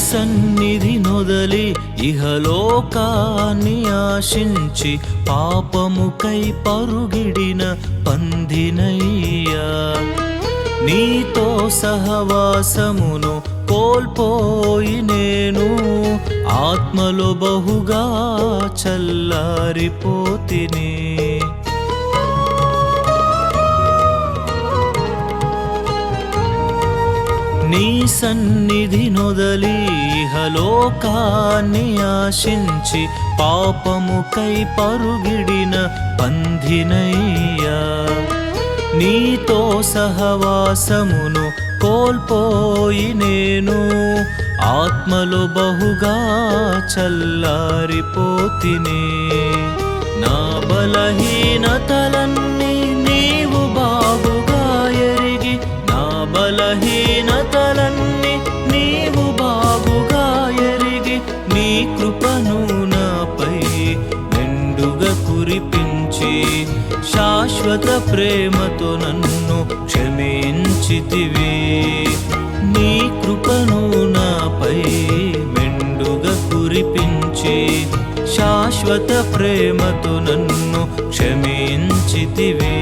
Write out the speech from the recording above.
సన్నిధి నొదలి ఇహలోకాన్ని ఆశించి పాపముకై పరుగిడిన పందినయ్యా, నీతో సహవాసమును కోల్పోయి నేను ఆత్మలో బహుగా చల్లారిపోతిని. నీ సన్నిధి నొదలి ఇహలోకాన్ని ఆశించి పాపముకై పరుగిడిన పందినయ్యా, నీతో సహవాసమును కోల్పోయి నేను ఆత్మలో బహుగా చల్లారిపోతిని. నా బలహీనతలన్నీ నీవు బాగుగా ఎరిగి, నా బలహీనతలన్నీ నీవు బాగుగా ఎరిగి, నీ కృపను నాపై మెండుగా కురిపించి శాశ్వత ప్రేమతో నన్ను క్షమించితివి. నీ కృపను నాపై మెండుగా కురిపించి శాశ్వత ప్రేమతో నన్ను క్షమించితివి.